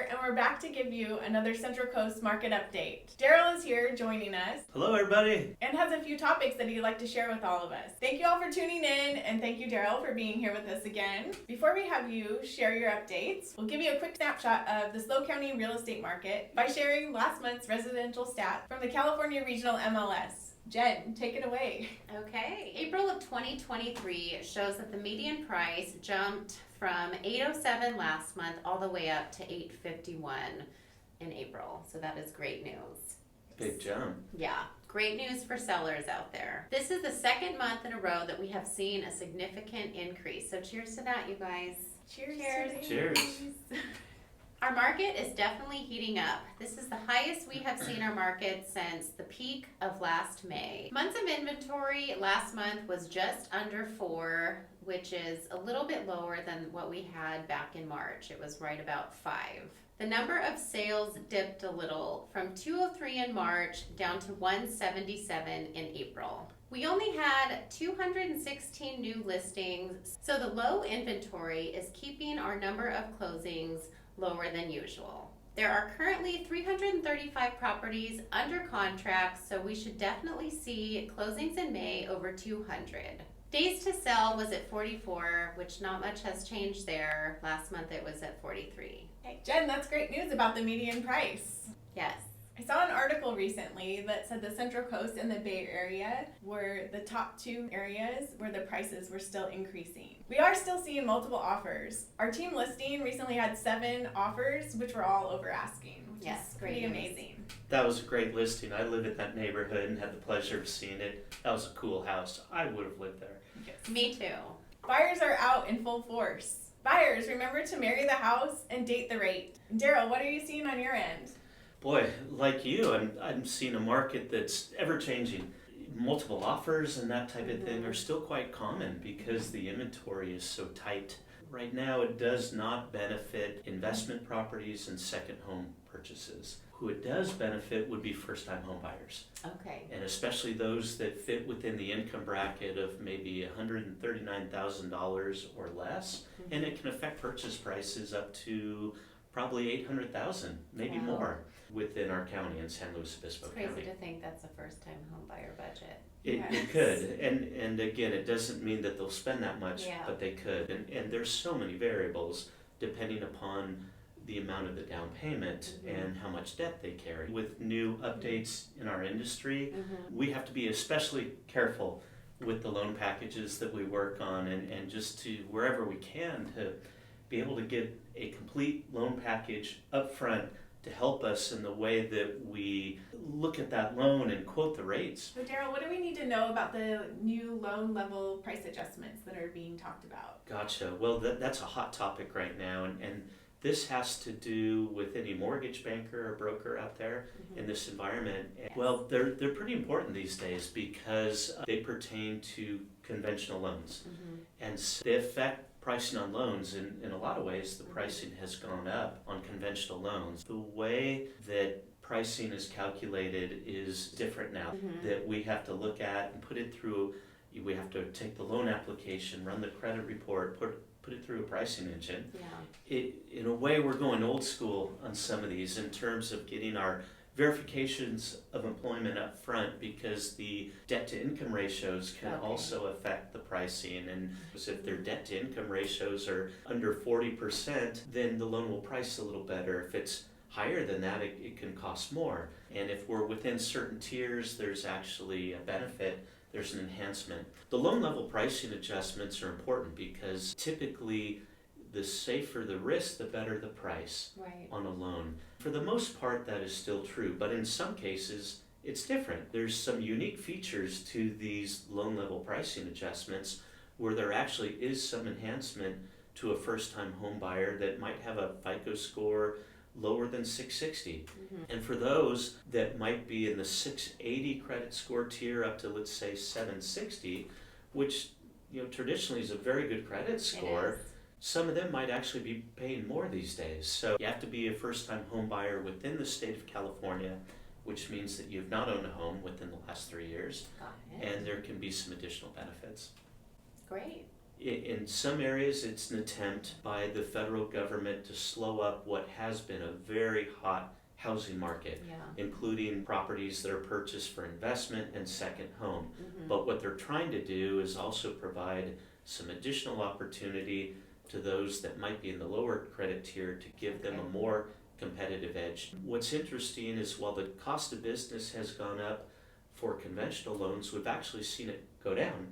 and we're back to give you another Central Coast market update. Darryl is here joining us. Hello, everybody. And has a few topics that he'd like to share with all of us. Thank you all for tuning in, and thank you, Darryl, for being here with us again. Before we have you share your updates, we'll give you a quick snapshot of the SLO County real estate market by sharing last month's residential stats from the California Regional MLS. Jen, take it away. Okay. April of 2023 shows that the median price jumped from $807 last month all the way up to $851 in April. So that is great news. Big jump. Yeah. Great news for sellers out there. This is the second month in a row that we have seen a significant increase. So cheers to that, you guys. Cheers. Cheers. Our market is definitely heating up. This is the highest we have seen our market since the peak of last May. Months of inventory last month was just under 4, which is a little bit lower than what we had back in March. It was right about 5. The number of sales dipped a little from 203 in March down to 177 in April. We only had 216 new listings, so the low inventory is keeping our number of closings lower than usual. There are currently 335 properties under contract, so we should definitely see closings in May over 200. Days to sell was at 44, which not much has changed there. Last month it was at 43. Hey, Jen, that's great news about the median price. Yes. I saw an article recently that said the Central Coast and the Bay Area were the top 2 areas where the prices were still increasing. We are still seeing multiple offers. Our team listing recently had 7 offers, which were all over asking, which Yes, is great pretty news. amazing. That was a great listing. I live in that neighborhood and had the pleasure of seeing it. That was a cool house. I would have lived there. Yes. Me too. Buyers are out in full force. Buyers, remember to marry the house and date the rate. Darryl, what are you seeing on your end? Boy, like you, I'm seeing a market that's ever changing. Multiple offers and that type of thing are still quite common because the inventory is so tight. Right now, it does not benefit investment properties and second home purchases. Who it does benefit would be first-time home buyers. Okay. And especially those that fit within the income bracket of maybe $139,000 or less. And it can affect purchase prices up to probably $800,000, maybe Wow. more, within our county in San Luis Obispo It's crazy County. to think that's a first-time home buyer budget. It could, and again, it doesn't mean that they'll spend that much, Yeah. but they could. And there's so many variables depending upon the amount of the down payment and how much debt they carry. With new updates in our industry, we have to be especially careful with the loan packages that we work on and just to, wherever we can, to be able to get a complete loan package up front to help us in the way that we look at that loan and quote the rates. So Darryl, what do we need to know about the new loan level price adjustments that are being talked about? Gotcha. Well, that's a hot topic right now, and this has to do with any mortgage banker or broker out there in this environment. Yes. Well, they're pretty important these days because they pertain to conventional loans. And they affect pricing on loans. In a lot of ways, the pricing has gone up on conventional loans. The way that pricing is calculated is different now, that we have to look at and put it through. We have to take the loan application, run the credit report, put it through a pricing engine. Yeah. In a way, we're going old school on some of these in terms of getting our verifications of employment up front because the debt to income ratios can also affect the pricing, and if their debt to income ratios are under 40%, then the loan will price a little better. If it's higher than that, it can cost more. And if we're within certain tiers, there's actually a benefit. There's an enhancement. The loan level pricing adjustments are important because typically the safer the risk, the better the price on a loan. For the most part, that is still true, but in some cases, it's different. There's some unique features to these loan level pricing adjustments where there actually is some enhancement to a first-time home buyer that might have a FICO score lower than 660. And for those that might be in the 680 credit score tier up to, let's say, 760, which traditionally is a very good credit score, some of them might actually be paying more these days. So you have to be a first-time home buyer within the state of California, which means that you've not owned a home within the last 3 years, and there can be some additional benefits. Great. In some areas, it's an attempt by the federal government to slow up what has been a very hot housing market, including properties that are purchased for investment and second home. But what they're trying to do is also provide some additional opportunity to those that might be in the lower credit tier to give them a more competitive edge. What's interesting is while the cost of business has gone up for conventional loans, we've actually seen it go down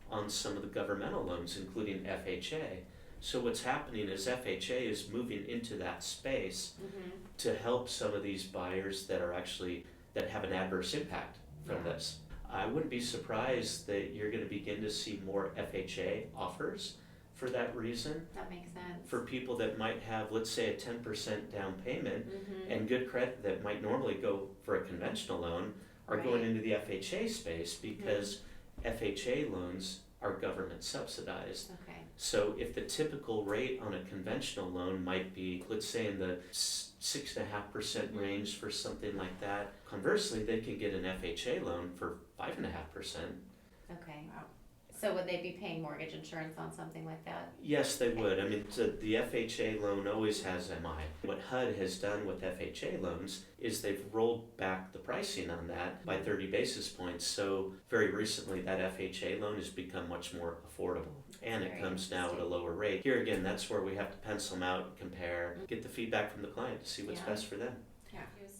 on some of the governmental loans, including FHA. So what's happening is FHA is moving into that space to help some of these buyers that have an adverse impact from this. I wouldn't be surprised that you're going to begin to see more FHA offers for that reason. That makes sense. For people that might have, let's say, a 10% down payment and good credit that might normally go for a conventional loan are going into the FHA space because FHA loans are government subsidized. So if the typical rate on a conventional loan might be, let's say, in the 6.5% range for something like that, conversely, they can get an FHA loan for 5.5%. Okay. Wow. So would they be paying mortgage insurance on something like that? Yes, they would. I mean, the FHA loan always has MI. What HUD has done with FHA loans is they've rolled back the pricing on that by 30 basis points. So very recently, that FHA loan has become much more affordable. And it comes now at a lower rate. Here again, that's where we have to pencil them out, compare, get the feedback from the client to see what's best for them.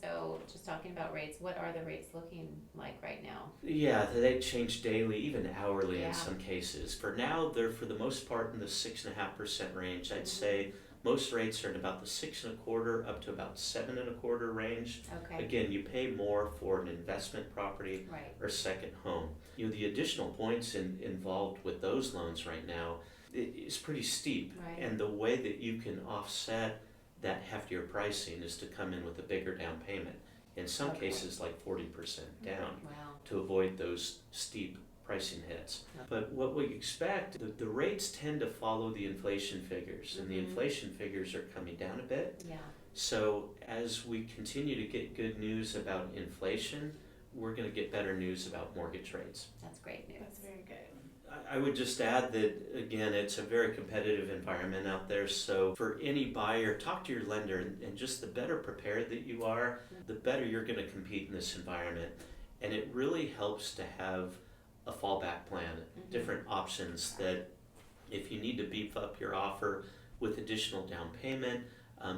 So just talking about rates, what are the rates looking like right now? Yeah, they change daily, even hourly in some cases. For now, they're for the most part in the 6.5% range. I'd say most rates are in about the 6.25% up to about 7.25% range. Again, you pay more for an investment property or second home. You know, the additional points involved with those loans right now is pretty steep. And the way that you can offset that heftier pricing is to come in with a bigger down payment. In some cases, like 40% down to avoid those steep pricing hits. But what we expect, the rates tend to follow the inflation figures, and the inflation figures are coming down a bit. So as we continue to get good news about inflation, we're going to get better news about mortgage rates. That's great news. That's very good. I would just add that, again, it's a very competitive environment out there. So for any buyer, talk to your lender, and just the better prepared that you are, the better you're going to compete in this environment. And it really helps to have a fallback plan, different options that if you need to beef up your offer with additional down payment,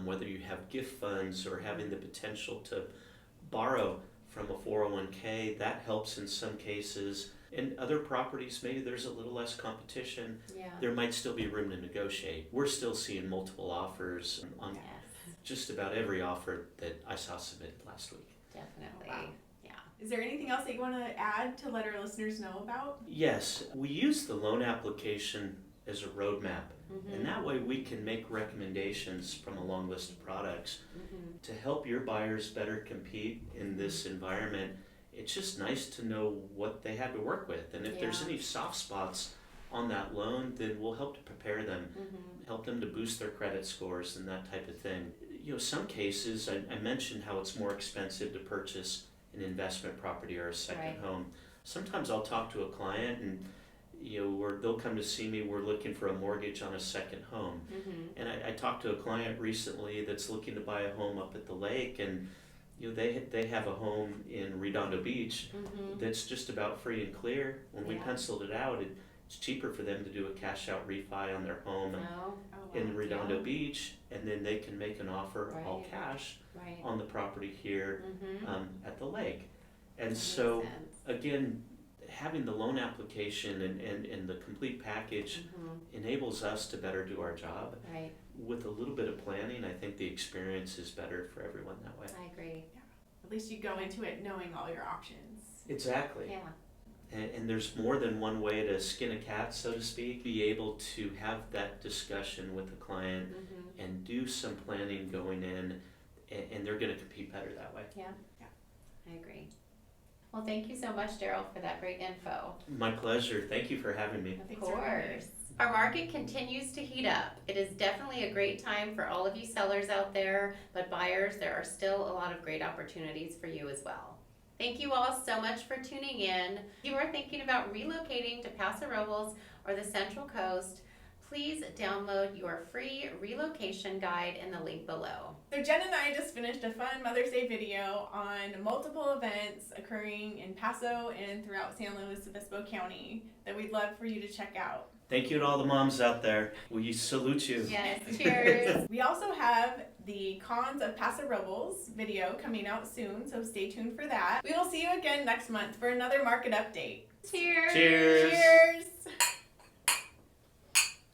whether you have gift funds or having the potential to borrow from a 401k, that helps in some cases. In other properties, maybe there's a little less competition. There might still be room to negotiate. We're still seeing multiple offers on just about every offer that I saw submitted last week. Definitely. Wow. Is there anything else that you want to add to let our listeners know about? Yes, we use the loan application as a roadmap. And that way we can make recommendations from a long list of products to help your buyers better compete in this environment. It's just nice to know what they have to work with. And if there's any soft spots on that loan, then we'll help to prepare them, help them to boost their credit scores and that type of thing. You know, some cases, I mentioned how it's more expensive to purchase an investment property or a second home. Sometimes I'll talk to a client and they'll come to see me, we're looking for a mortgage on a second home. And I talked to a client recently that's looking to buy a home up at the lake, and they have a home in Redondo Beach that's just about free and clear. When we penciled it out, it's cheaper for them to do a cash out refi on their home in Redondo Beach, and then they can make an offer all cash on the property here at the lake. And so again, having the loan application and the complete package enables us to better do our job. With a little bit of planning, I think the experience is better for everyone that way. I agree. At least you go into it knowing all your options. Exactly. And there's more than one way to skin a cat, so to speak. Be able to have that discussion with the client and do some planning going in, and they're going to compete better that way. I agree. Well, thank you so much, Darryl, for that great info. My pleasure. Thank you for having me. Of course. Our market continues to heat up. It is definitely a great time for all of you sellers out there, but buyers, there are still a lot of great opportunities for you as well. Thank you all so much for tuning in. If you are thinking about relocating to Paso Robles or the Central Coast, please download your free relocation guide in the link below. So Jen and I just finished a fun Mother's Day video on multiple events occurring in Paso and throughout San Luis Obispo County that we'd love for you to check out. Thank you to all the moms out there. We salute you. Yes, cheers. We also have the Cons of Paso Robles video coming out soon, so stay tuned for that. We will see you again next month for another market update. Cheers. Cheers. Cheers.